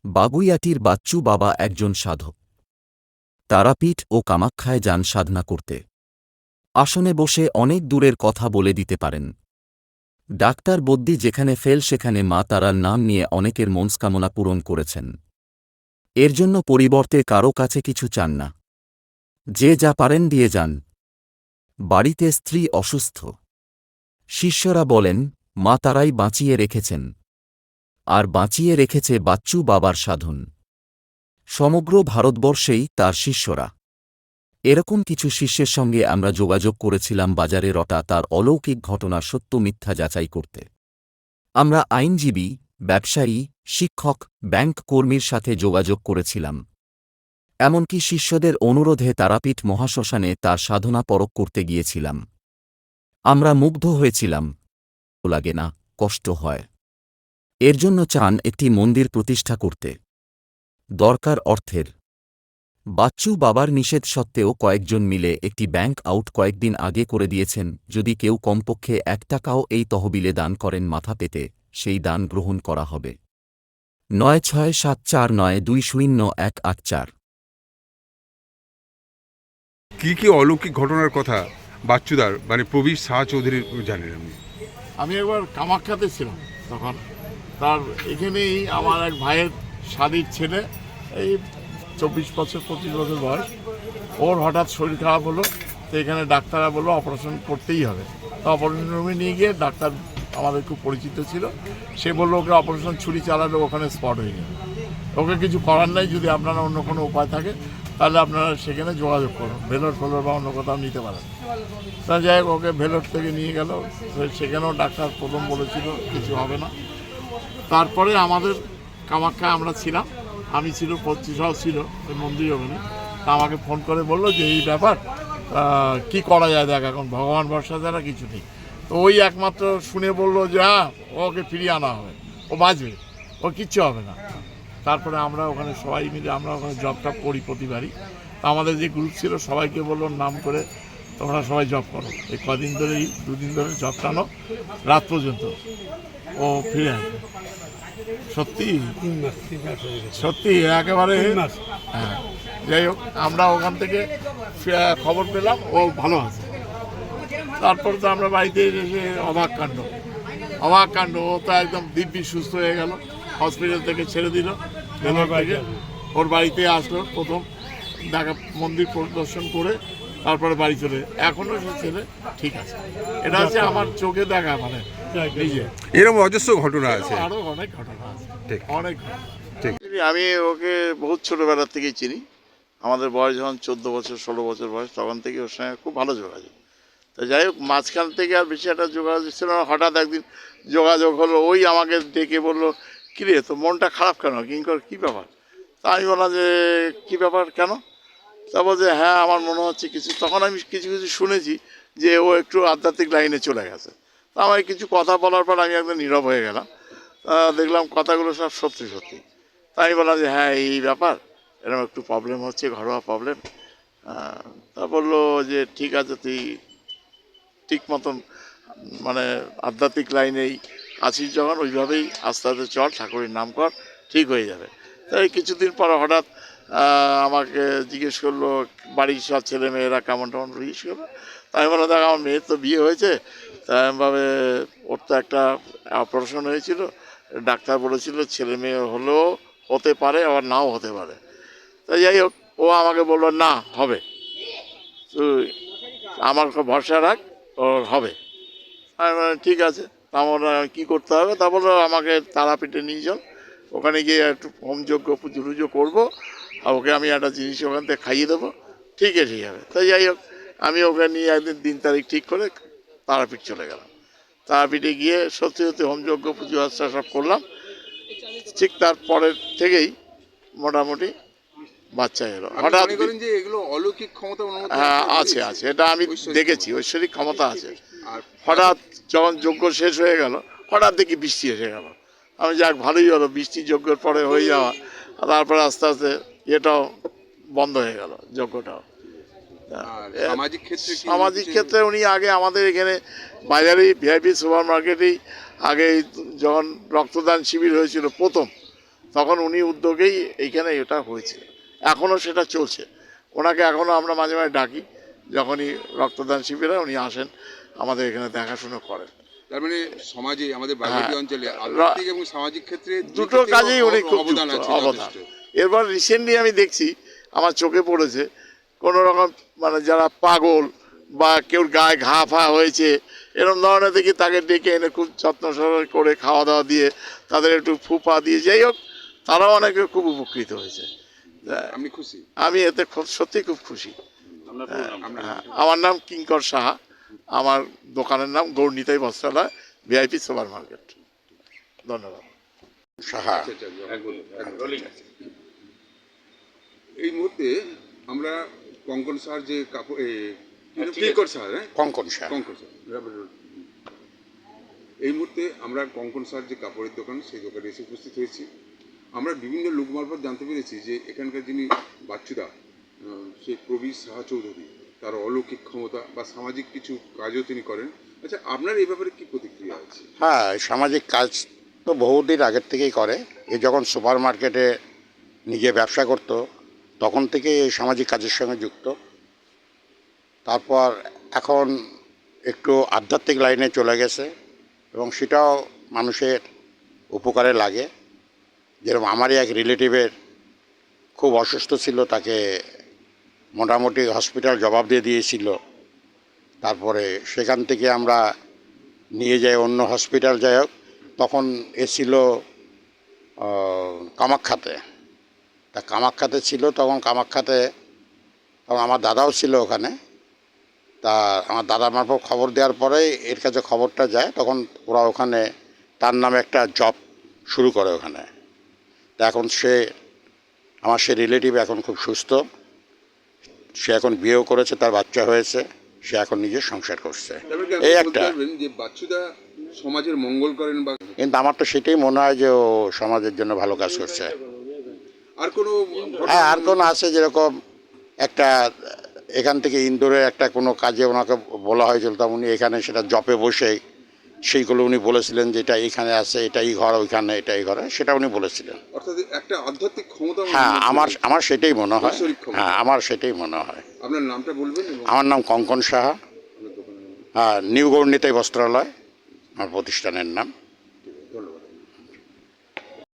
বাগুইয়াটির বাচ্চু বাবা একজন সাধক। তারাপীঠ ও কামাখ্যায় যান সাধনা করতে। আসনে বসে অনেক দূরের কথা বলে দিতে পারেন। ডাক্তার বদ্যি যেখানে ফেল সেখানে মা তারার নাম নিয়ে অনেকের মনস্কামনা পূরণ করেছেন। এর জন্য পরিবর্তে কারো কাছে কিছু চান না। যে যা পারেন দিয়ে যান। বাড়িতে স্ত্রী অসুস্থ। শিষ্যরা বলেন মা তারাই বাঁচিয়ে রেখেছেন। আর বাঁচিয়ে রেখেছে বাচ্চু বাবার সাধন। সমগ্র ভারতবর্ষেই তার শিষ্যরা। এরকম কিছু শিষ্যের সঙ্গে আমরা যোগাযোগ করেছিলাম বাজারে রটা তার অলৌকিক ঘটনা সত্য মিথ্যা যাচাই করতে। আমরা আইনজীবী, ব্যবসায়ী, শিক্ষক, ব্যাংক কর্মীর সাথে যোগাযোগ করেছিলাম। এমনকি শিষ্যদের অনুরোধে তারাপীঠ মহাশ্মশানে তার সাধনা পরখ করতে গিয়েছিলাম। আমরা মুগ্ধ হয়েছিলাম। লাগে না, কষ্ট হয়। এর জন্য চান একটি মন্দির প্রতিষ্ঠা করতে। দরকার অর্থের। বাচ্চু বাবার নিষেধ সত্ত্বেও কয়েকজন মিলে একটি ব্যাংক আউট কয়েকদিন আগে করে দিয়েছেন। যদি কেউ কমপক্ষে 1 টাকাও এই তহবিলে দান করেন মাথা পেতে, সেই দান গ্রহণ করা হবে। 9674920184। কি কি অলৌকিক ঘটনার কথা বাচ্চুদার মানে প্রবীর শাহ চৌধুরী জানেন আপনি? আমি একবার কামাখ্যাতে ছিলাম তখন। তার এখানেই আমার এক ভাইয়ের শাদির ছেলে, এই 24 বছর 25 বছর বয়স, ওর হঠাৎ শরীর খারাপ হলো। তো এখানে ডাক্তাররা বললো অপারেশন করতেই হবে। তো অপারেশন রুমে নিয়ে গিয়ে ডাক্তার আমাদের খুব পরিচিত ছিল, সে বললো ওকে অপারেশন ছুরি চালালে ওখানে স্পট হয়ে যাবে, ওকে কিছু করার নাই। যদি আপনারা অন্য কোনো উপায় থাকে তাহলে আপনারা সেখানে যোগাযোগ করুন, ভেলোর ফেলোর বা অন্য কোথাও নিতে পারেন। তা যাই হোক, ওকে ভেলোর থেকে নিয়ে গেল। সেখানেও ডাক্তার প্রথম বলেছিল কিছু হবে না। তারপরে আমাদের কামাখ্যা আমরা ছিলাম, আমি ছিল, 25 ছিল ওই মন্দির ওখানে। তা আমাকে ফোন করে বললো যে এই ব্যাপার, কি করা যায় দেখ, এখন ভগবান ভরসা ছাড়া কিছু নেই। তো ওই একমাত্র শুনে বললো যে হ্যাঁ, ওকে ফিরিয়ে আনা হবে, ও বাঁচবে, ও কিচ্ছু হবে না। তারপরে আমরা ওখানে সবাই মিলে, আমরা ওখানে জব টপ করি প্রতিবারই। তা আমাদের যে গ্রুপ ছিল সবাইকে বললো নাম করে তোমরা সবাই জব করো, এই কদিন ধরেই 2 দিন ধরে জব টানো রাত পর্যন্ত, ও ফিরে আসবে। সত্যি সত্যি একেবারে। হ্যাঁ, যাই হোক, আমরা ওখান থেকে খবর পেলাম ও ভালো আছে। তারপর তো আমরা বাড়িতে এসে অবাক কাণ্ড, ও তো একদম দিব্যি সুস্থ হয়ে গেল। হসপিটাল থেকে ছেড়ে দিল, ভেলোর থেকে ওর বাড়িতে আসলো প্রথম, দেখা মন্দির পরিদর্শন করে তারপরে বাড়ি চলে। এখনও সে ছেলে ঠিক আছে। এটা হচ্ছে আমার চোখে দেখা, মানে নিজে। এরকম অজস্র ঘটনা আছে, আরও অনেক ঘটনা আছে, ঠিক অনেক ঠিক। আমি ওকে বহুত ছোটোবেলার থেকেই চিনি। আমাদের বয়স যখন 14 বছর 16 বছর বয়স, তখন থেকে ওর সঙ্গে খুব ভালো যোগাযোগ। তো যাই হোক, মাঝখান থেকে আর বেশি একটা যোগাযোগ ছিল না। হঠাৎ একদিন যোগাযোগ হলো, ওই আমাকে ডেকে বললো কিরে তো মনটা খারাপ কেন, কিঙ্কর কী ব্যাপার? তা আমি বললাম যে কী ব্যাপার কেন? তা বলছে হ্যাঁ আমার মনে হচ্ছে কিছু। তখন আমি কিছু শুনেছি যে ও একটু আধ্যাত্মিক লাইনে চলে গেছে। তা আমায় কিছু কথা বলার পর আমি একদম নীরব হয়ে গেলাম। দেখলাম কথাগুলো সব সত্যি। তাই আমি বললাম যে হ্যাঁ এই ব্যাপার, এরকম একটু প্রবলেম হচ্ছে, ঘরোয়া প্রবলেম। তা বললো যে ঠিক আছে, তুই ঠিক মতন মানে আধ্যাত্মিক লাইনেই আছিস যখন, ওইভাবেই আস্তে আস্তে চল, ঠাকুরের নাম কর, ঠিক হয়ে যাবে। তাই কিছুদিন পর হঠাৎ আমাকে জিজ্ঞেস করলো বাড়ির সব ছেলে মেয়েরা কেমন জিজ্ঞেস করলো। তাই বললাম দেখ আমার মেয়ের তো বিয়ে হয়েছে, তাই এমনভাবে ওর তো একটা অপারেশন হয়েছিল, ডাক্তার বলেছিল ছেলে মেয়ে হলেও হতে পারে আবার নাও হতে পারে। তাই যাই হোক, ও আমাকে বললো না হবে, তুই আমার ভরসা রাখ, ওর হবে। আমি বললাম ঠিক আছে। তারপর কী করতে হবে? তা বললো আমাকে তারাপীঠে নিয়ে যাও, ওখানে গিয়ে একটু হোমযজ্ঞ পুজো করবো, আর ওকে আমি একটা জিনিস ওখান থেকে খাইয়ে দেবো, ঠিক যাবে। তাই যাই হোক, আমি ওকে নিয়ে একদিন দিন তারিখ ঠিক করে তারাপীঠ চলে গেলাম। তারাপীঠে গিয়ে সত্যি হোমযজ্ঞ পুজো আচ্ছা সব করলাম। ঠিক তারপরের থেকেই মোটামুটি বাচ্চা এলো। হঠাৎ যে এগুলো অলৌকিক ক্ষমতা? হ্যাঁ আছে, এটা আমি দেখেছি, ঐশ্বরিক ক্ষমতা আছে। হঠাৎ যখন যজ্ঞ শেষ হয়ে গেল, হঠাৎ দেখি বৃষ্টি এসে গেল। আমি যাক ভালোই হলো, বৃষ্টি যজ্ঞের পরে হয়ে যাওয়া। তারপরে আস্তে আস্তে এটাও বন্ধ হয়ে গেল, যজ্ঞটাও। সামাজিক ক্ষেত্রে উনি আগে আমাদের এখানে বাজারেই ভিআইপি সুপার মার্কেটেই আগে যখন রক্তদান শিবির হয়েছিল প্রথম, তখন উনি উদ্যোগেই এইখানে এটা হয়েছিল, এখনও সেটা চলছে। ওনাকে এখনও আমরা মাঝে মাঝে ডাকি, যখনই রক্তদান শিবিরে উনি আসেন আমাদের এখানে দেখাশুনো করেন। তার মানে সমাজে আমাদের বাগেরহাট হ্যাঁ। অঞ্চলে আধ্যাত্মিক এবং সামাজিক ক্ষেত্রে দুটো কাজেই উনি খুব অবদান যুক্ত, আছে অবদান। যথেষ্ট। এরপর রিসেন্টলি আমি দেখছি, আমার চোখে পড়েছে, কোনো রকম মানে যারা পাগল বা কেউ গায়ে ঘা ফা হয়েছে এরকম ধরনের দেখি তাকে ডেকে এনে খুব যত্ন সহকারে করে খাওয়া দাওয়া দিয়ে তাদের একটু ফুপা দিয়ে, যাই হোক তারাও অনেকে খুব উপকৃত হয়েছে। আপনি খুশি? আমি এতে খুব সত্যি খুব খুশি। আপনার আমার নাম কিঙ্কর সাহা, আমার দোকানের নাম গৌরনীতাই বস্ত্রালয়, ভিআইপি সুপার মার্কেট। ধন্যবাদ। সাহা। আচ্ছা, আচ্ছা, বলুন। এই মুহূর্তে আমরা কঙ্কন স্যার যে কাপড় কিঙ্কর স্যার, হ্যাঁ কঙ্কন সাহা। কঙ্কন স্যার, এই মুহূর্তে আমরা কঙ্কন স্যার যে কাপড়ের দোকান, সেই দোকানে এসে উপস্থিত হয়েছি। আমরা বিভিন্ন লোক মারফত জানতে পেরেছি যে এখানকার যিনি বাচ্চুদা, সেই প্রবীর সাহা চৌধুরী, তার অলৌকিক ক্ষমতা বা সামাজিক কিছু কাজও তিনি করেন। আচ্ছা, আপনার এই ব্যাপারে কি প্রতিক্রিয়া আছে? হ্যাঁ, সামাজিক কাজ তো বহুদিন আগের থেকেই করে। এ যখন সুপার মার্কেটে নিজে ব্যবসা করতো তখন থেকে এই সামাজিক কাজের সঙ্গে যুক্ত। তারপর এখন একটু আধ্যাত্মিক লাইনে চলে গেছে এবং সেটাও মানুষের উপকারে লাগে। যেরকম আমারই এক রিলেটিভের খুব অসুস্থ ছিল, তাকে মোটামুটি হসপিটাল জবাব দিয়ে দিয়েছিল। তারপরে সেখান থেকে আমরা নিয়ে যাই অন্য হসপিটাল, যাই হোক তখন এসেছিল কামাখ্যাতে। তা কামাখ্যাতে ছিল তখন, কামাখ্যাতে তখন আমার দাদাও ছিল ওখানে। তা আমার দাদার মারফত খবর দেওয়ার পরে এর কাছে খবরটা যায়, তখন ওরা ওখানে তার নামে একটা জব শুরু করে ওখানে। তা এখন সে আমার সে রিলেটিভ এখন খুব সুস্থ, সে এখন বিয়েও করেছে, তার বাচ্চা হয়েছে, সে এখন নিজে সংসার করছে। এই একটা। যে বাচ্চুদা সমাজের মঙ্গল করেন বা কিন্তু আমার তো সেটাই মনে হয় যে ও সমাজের জন্য ভালো কাজ করছে। আর কোনো হ্যাঁ, আর কোনো আছে, যেরকম একটা এখান থেকে ইন্দোরের একটা কোনো কাজে ওনাকে বলা হয়েছিল, তা উনি এখানে সেটা জপে বসে সেইগুলো উনি বলেছিলেন যে এটা এখানে আছে, এটা এই ঘর, ওইখানে এটা এই ঘরে, সেটা উনি বলেছিলেন। অর্থাৎ একটা আধ্যাত্মিক ক্ষমতা। হ্যাঁ, আমার সেটাই মনে হয়। ঐশ্বরিক ক্ষমতা। হ্যাঁ, আমার সেটাই মনে হয়। আপনার নামটা বলবেন এবং আমার নাম কঙ্কন সাহা। আপনার দোকানের নাম। হ্যাঁ, নিউ গৌরনীতাই বস্ত্রালয় আমার প্রতিষ্ঠানের নাম।